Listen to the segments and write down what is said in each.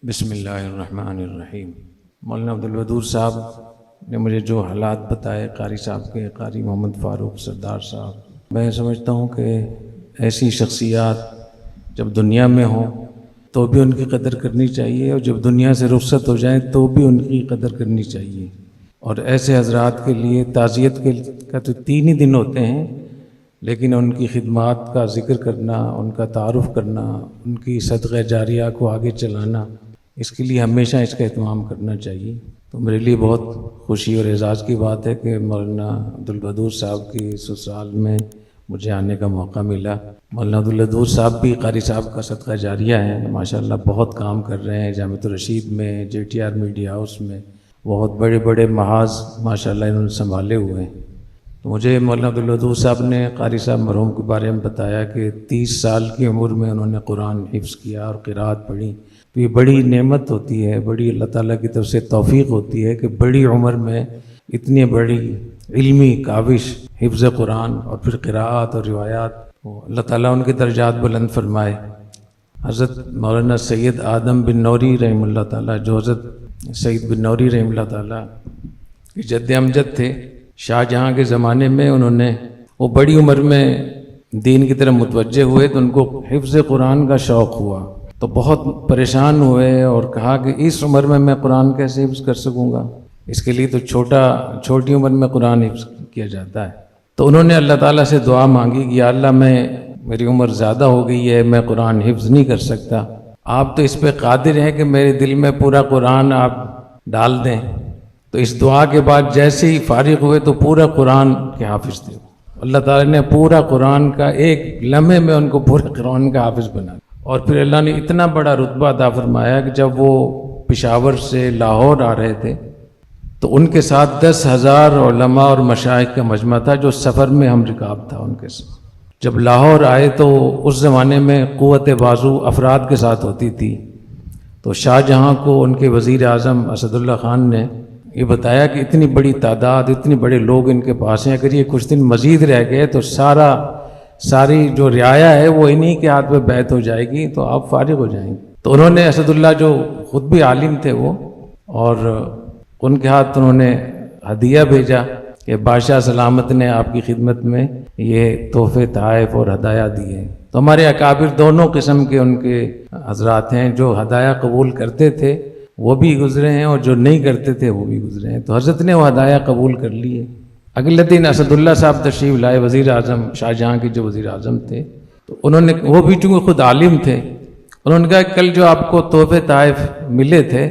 بسم اللہ الرحمن الرحیم۔ مولانا عبدالودود صاحب نے مجھے جو حالات بتائے قاری صاحب کے، قاری محمد فاروق سردار صاحب، میں سمجھتا ہوں کہ ایسی شخصیات جب دنیا میں ہوں تو بھی ان کی قدر کرنی چاہیے، اور جب دنیا سے رخصت ہو جائیں تو بھی ان کی قدر کرنی چاہیے۔ اور ایسے حضرات کے لیے تعزیت کا تو 3 ہی دن ہوتے ہیں، لیکن ان کی خدمات کا ذکر کرنا، ان کا تعارف کرنا، ان کی صدقہ جاریہ کو آگے چلانا، اس کے لیے ہمیشہ اس کا اہتمام کرنا چاہیے۔ تو میرے لیے بہت خوشی اور اعزاز کی بات ہے کہ مولانا عبدالودود صاحب کی سسرال میں مجھے آنے کا موقع ملا۔ مولانا عبدالودود صاحب بھی قاری صاحب کا صدقہ جاریہ ہیں، ماشاءاللہ بہت کام کر رہے ہیں جامعۃ الرشید میں، JTR میڈیا ہاؤس میں، بہت بڑے بڑے محاذ ماشاءاللہ انہوں نے سنبھالے ہوئے ہیں۔ تو مجھے مولانا عبدالودود صاحب نے قاری صاحب مرحوم کے بارے میں بتایا کہ 30 سال کی عمر میں انہوں نے قرآن حفظ کیا اور قرأت پڑھی۔ تو یہ بڑی نعمت ہوتی ہے، بڑی اللہ تعالیٰ کی طرف سے توفیق ہوتی ہے کہ بڑی عمر میں اتنی بڑی علمی کاوش، حفظ قرآن اور پھر قرأت اور روایات، اللہ تعالیٰ ان کے درجات بلند فرمائے۔ حضرت مولانا سید آدم بن نوری رحمہ اللہ تعالیٰ، جو حضرت سید بن نوری رحمہ اللہ تعالیٰ کے جد امجد تھے، شاہ جہاں کے زمانے میں انہوں نے، وہ بڑی عمر میں دین کی طرف متوجہ ہوئے تو ان کو حفظ قرآن کا شوق ہوا، تو بہت پریشان ہوئے اور کہا کہ اس عمر میں قرآن کیسے حفظ کر سکوں گا، اس کے لیے تو چھوٹی عمر میں قرآن حفظ کیا جاتا ہے۔ تو انہوں نے اللہ تعالیٰ سے دعا مانگی کہ یا اللہ میری عمر زیادہ ہو گئی ہے، میں قرآن حفظ نہیں کر سکتا، آپ تو اس پہ قادر ہیں کہ میرے دل میں پورا قرآن آپ ڈال دیں۔ تو اس دعا کے بعد جیسے ہی فارغ ہوئے تو پورا قرآن کے حافظ تھے۔ اللہ تعالیٰ نے پورا قرآن کا ایک لمحے میں ان کو پورے قرآن کا حافظ بنا، اور پھر اللہ نے اتنا بڑا رتبہ عطا فرمایا کہ جب وہ پشاور سے لاہور آ رہے تھے تو ان کے ساتھ 10,000 علماء اور مشائخ کا مجمع تھا، جو سفر میں ہم رکاب تھا ان کے ساتھ۔ جب لاہور آئے تو اس زمانے میں قوت بازو افراد کے ساتھ ہوتی تھی، تو شاہ جہاں کو ان کے وزیر اعظم اسد اللہ خان نے یہ بتایا کہ اتنی بڑی تعداد، اتنے بڑے لوگ ان کے پاس ہیں، اگر یہ کچھ دن مزید رہ گئے تو ساری جو رعایا ہے وہ انہی کے ہاتھ میں بیعت ہو جائے گی، تو آپ فارغ ہو جائیں گے۔ تو انہوں نے اسد اللہ، جو خود بھی عالم تھے وہ، اور ان کے ہاتھ انہوں نے ہدیہ بھیجا کہ بادشاہ سلامت نے آپ کی خدمت میں یہ تحفے، تحائف اور ہدایہ دیے۔ تو ہمارے اکابر دونوں قسم کے ان کے حضرات ہیں، جو ہدایہ قبول کرتے تھے وہ بھی گزرے ہیں، اور جو نہیں کرتے تھے وہ بھی گزرے ہیں۔ تو حضرت نے وہ ہدایہ قبول کر لیے۔ اگلے دن اسد اللہ صاحب تشریف لائے، وزیر اعظم شاہ جہاں کے جو وزیر اعظم تھے، تو انہوں نے، وہ بھی چونکہ خود عالم تھے، انہوں نے کہا کل جو آپ کو تحفے تحائف ملے تھے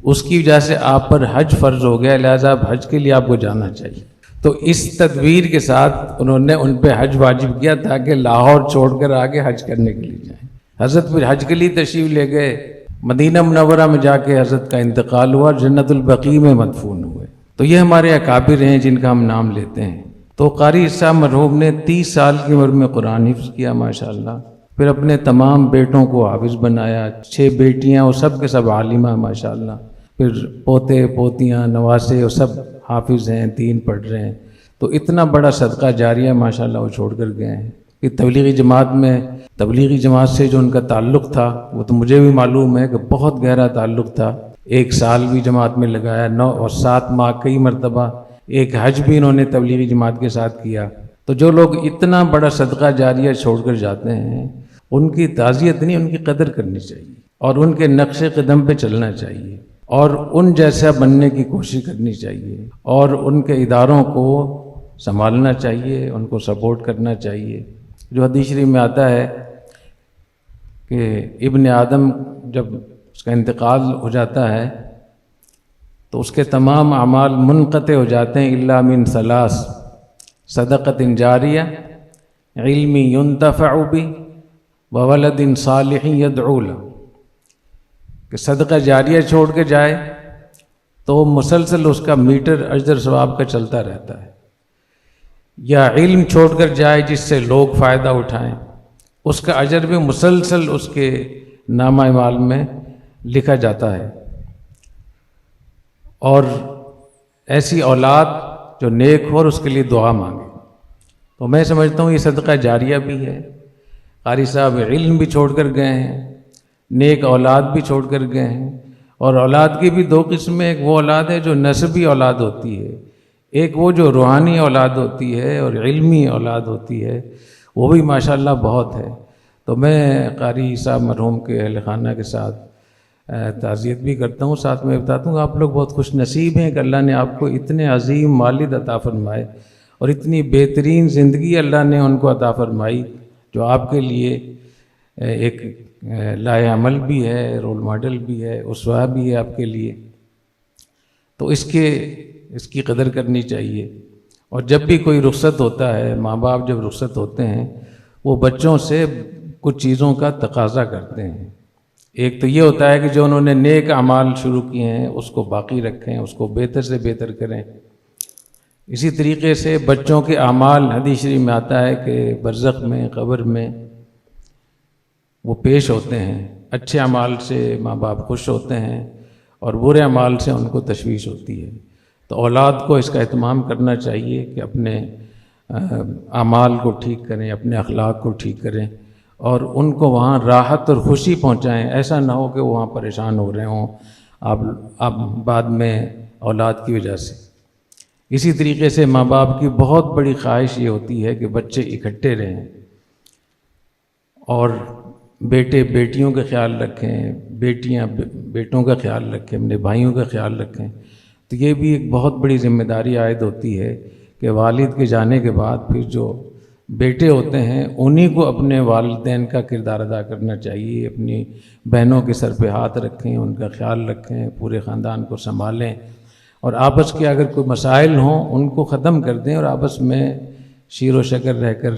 اس کی وجہ سے آپ پر حج فرض ہو گیا، لہذا اب حج کے لیے آپ کو جانا چاہیے۔ تو اس تدبیر کے ساتھ انہوں نے ان پہ حج واجب کیا تاکہ لاہور چھوڑ کر آگے حج کرنے کے لیے جائیں۔ حضرت پھر حج کے لیے تشریف لے گئے، مدینہ منورہ میں جا کے حضرت کا انتقال ہوا، جنت البقیع میں مدفون ہوئے۔ تو یہ ہمارے اکابر ہیں جن کا ہم نام لیتے ہیں۔ تو قاری صاحب مرحوم نے 30 سال کی عمر میں قرآن حفظ کیا ماشاءاللہ، پھر اپنے تمام بیٹوں کو حافظ بنایا، 6 بیٹیاں اور سب کے سب عالمہ ماشاءاللہ، پھر پوتے پوتیاں نواسے اور سب حافظ ہیں، دین پڑھ رہے ہیں۔ تو اتنا بڑا صدقہ جاریہ ماشاءاللہ وہ چھوڑ کر گئے ہیں کہ تبلیغی جماعت سے جو ان کا تعلق تھا وہ تو مجھے بھی معلوم ہے کہ بہت گہرا تعلق تھا۔ 1 سال بھی جماعت میں لگایا، 9 اور 7 ماہ، کئی مرتبہ ایک حج بھی انہوں نے تبلیغی جماعت کے ساتھ کیا۔ تو جو لوگ اتنا بڑا صدقہ جاریہ چھوڑ کر جاتے ہیں، ان کی تعزیت نہیں، ان کی قدر کرنی چاہیے، اور ان کے نقش قدم پہ چلنا چاہیے، اور ان جیسا بننے کی کوشش کرنی چاہیے، اور ان کے اداروں کو سنبھالنا چاہیے، ان کو سپورٹ کرنا چاہیے۔ جو حدیث شریف میں آتا ہے کہ ابن آدم جب اس کا انتقال ہو جاتا ہے تو اس کے تمام اعمال منقطع ہو جاتے ہیں، الا من 3: صدقۃ جاریہ، علم ينتفع بہ، وولد صالح يدعو له۔ کہ صدقہ جاریہ چھوڑ کے جائے تو مسلسل اس کا میٹر اجر ثواب کا چلتا رہتا ہے، یا علم چھوڑ کر جائے جس سے لوگ فائدہ اٹھائیں، اس کا اجر بھی مسلسل اس کے نامہ اعمال میں لکھا جاتا ہے۔ اور ایسی اولاد جو نیک ہو اور اس کے لیے دعا مانگے۔ تو میں سمجھتا ہوں یہ صدقہ جاریہ بھی ہے۔ قاری صاحب علم بھی چھوڑ کر گئے ہیں، نیک اولاد بھی چھوڑ کر گئے ہیں، اور اولاد کی بھی دو قسمیں، ایک وہ اولاد ہے جو نسبی اولاد ہوتی ہے، ایک وہ جو روحانی اولاد ہوتی ہے اور علمی اولاد ہوتی ہے، وہ بھی ماشاءاللہ بہت ہے۔ تو میں قاری صاحب مرحوم کے اہل خانہ کے ساتھ تعزیت بھی کرتا ہوں، ساتھ میں بتاتا ہوں آپ لوگ بہت خوش نصیب ہیں کہ اللہ نے آپ کو اتنے عظیم والد عطا فرمائے اور اتنی بہترین زندگی اللہ نے ان کو عطا فرمائی، جو آپ کے لیے ایک لائحہ عمل بھی ہے، رول ماڈل بھی ہے، اسوہ بھی ہے آپ کے لیے۔ تو اس کی قدر کرنی چاہیے۔ اور جب بھی کوئی رخصت ہوتا ہے، ماں باپ جب رخصت ہوتے ہیں، وہ بچوں سے کچھ چیزوں کا تقاضا کرتے ہیں۔ ایک تو یہ ہوتا ہے کہ جو انہوں نے نیک اعمال شروع کیے ہیں اس کو باقی رکھیں، اس کو بہتر سے بہتر کریں۔ اسی طریقے سے بچوں کے اعمال، حدیث شریف میں آتا ہے کہ برزخ میں، قبر میں وہ پیش ہوتے ہیں۔ اچھے اعمال سے ماں باپ خوش ہوتے ہیں اور برے اعمال سے ان کو تشویش ہوتی ہے۔ تو اولاد کو اس کا اہتمام کرنا چاہیے کہ اپنے اعمال کو ٹھیک کریں، اپنے اخلاق کو ٹھیک کریں اور ان کو وہاں راحت اور خوشی پہنچائیں۔ ایسا نہ ہو کہ وہ وہاں پریشان ہو رہے ہوں آپ بعد میں اولاد کی وجہ سے۔ اسی طریقے سے ماں باپ کی بہت بڑی خواہش یہ ہوتی ہے کہ بچے اکٹھے رہیں اور بیٹے بیٹیوں کا خیال رکھیں، بیٹیاں بیٹوں کا خیال رکھیں، اپنے بھائیوں کا خیال رکھیں۔ تو یہ بھی ایک بہت بڑی ذمہ داری عائد ہوتی ہے کہ والد کے جانے کے بعد پھر جو بیٹے ہوتے ہیں انہی کو اپنے والدین کا کردار ادا کرنا چاہیے، اپنی بہنوں کے سر پہ ہاتھ رکھیں، ان کا خیال رکھیں، پورے خاندان کو سنبھالیں، اور آپس کے اگر کوئی مسائل ہوں ان کو ختم کر دیں اور آپس میں شیر و شکر رہ کر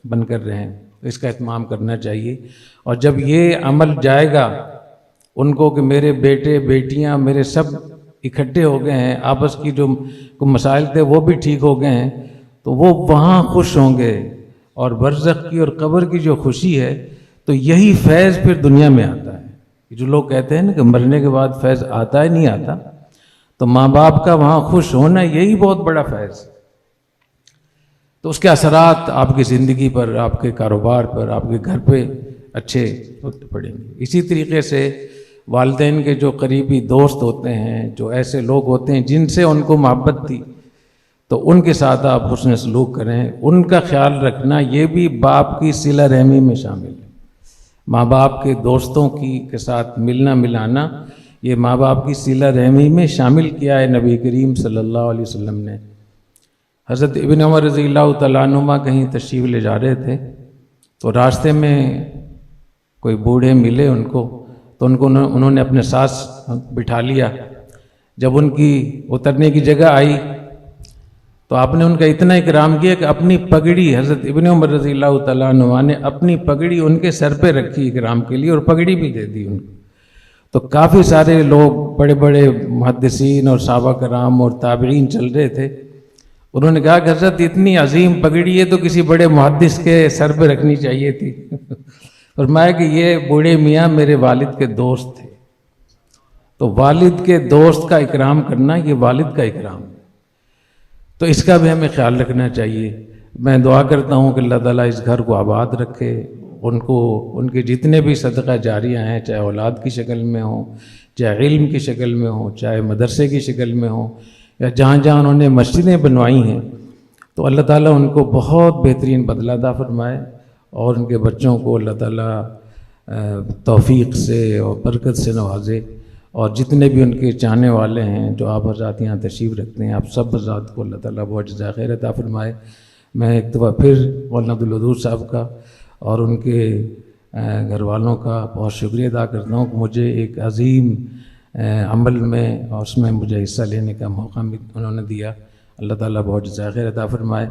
بن کر رہیں۔ اس کا اہتمام کرنا چاہیے۔ اور جب یہ عمل جائے گا ان کو کہ میرے بیٹے بیٹیاں میرے سب اکٹھے ہو گئے ہیں، آپس کی جو مسائل تھے وہ بھی ٹھیک ہو گئے ہیں، تو وہ وہاں خوش ہوں گے۔ اور برزخ کی اور قبر کی جو خوشی ہے تو یہی فیض پھر دنیا میں آتا ہے۔ جو لوگ کہتے ہیں نا کہ مرنے کے بعد فیض آتا ہی نہیں آتا، تو ماں باپ کا وہاں خوش ہونا یہی بہت بڑا فیض۔ تو اس کے اثرات آپ کی زندگی پر، آپ کے کاروبار پر، آپ کے گھر پہ اچھے پڑیں گے۔ اسی طریقے سے والدین کے جو قریبی دوست ہوتے ہیں، جو ایسے لوگ ہوتے ہیں جن سے ان کو محبت تھی، تو ان کے ساتھ آپ حسن سلوک کریں، ان کا خیال رکھنا، یہ بھی باپ کی صلہ رحمی میں شامل ہے۔ ماں باپ کے دوستوں کے ساتھ ملنا ملانا، یہ ماں باپ کی صلہ رحمی میں شامل کیا ہے نبی کریم صلی اللہ علیہ وسلم نے۔ حضرت ابن عمر رضی اللہ تعالیٰ عنہما کہیں تشریف لے جا رہے تھے، تو راستے میں کوئی بوڑھے ملے ان کو، تو انہوں نے اپنے ساتھ بٹھا لیا۔ جب ان کی اترنے کی جگہ آئی تو آپ نے ان کا اتنا اکرام کیا کہ اپنی پگڑی، حضرت ابن عمر رضی اللہ تعالیٰ عنہ نے اپنی پگڑی ان کے سر پہ رکھی اکرام کے لیے، اور پگڑی بھی دے دی ان کو۔ تو کافی سارے لوگ، بڑے بڑے محدثین اور صحابہ کرام اور تابعین چل رہے تھے، انہوں نے کہا کہ حضرت اتنی عظیم پگڑی ہے تو کسی بڑے محدث کے سر پہ رکھنی چاہیے تھی۔ فرمایا کہ یہ بوڑھے میاں میرے والد کے دوست تھے، تو والد کے دوست کا اکرام کرنا یہ والد کا اکرام ہے، تو اس کا بھی ہمیں خیال رکھنا چاہیے۔ میں دعا کرتا ہوں کہ اللہ تعالیٰ اس گھر کو آباد رکھے، ان کے جتنے بھی صدقہ جاریہ ہیں، چاہے اولاد کی شکل میں ہوں، چاہے علم کی شکل میں ہوں، چاہے مدرسے کی شکل میں ہوں، یا جہاں جہاں انہوں نے مسجدیں بنوائی ہیں، تو اللہ تعالیٰ ان کو بہت بہترین بدلہ عطا فرمائے، اور ان کے بچوں کو اللہ تعالیٰ توفیق سے اور برکت سے نوازے، اور جتنے بھی ان کے چاہنے والے ہیں جو آپ حضرات یہاں تشریف رکھتے ہیں، آپ سب حضرات کو اللہ تعالیٰ بہت جزائے خیر عطا فرمائے۔ میں ایک دفعہ پھر مولانا عبدالودود صاحب کا اور ان کے گھر والوں کا بہت شکریہ ادا کرتا ہوں کہ مجھے ایک عظیم عمل میں اور اس میں مجھے حصہ لینے کا موقع انہوں نے دیا۔ اللہ تعالیٰ بہت جزائے خیر عطا فرمائے۔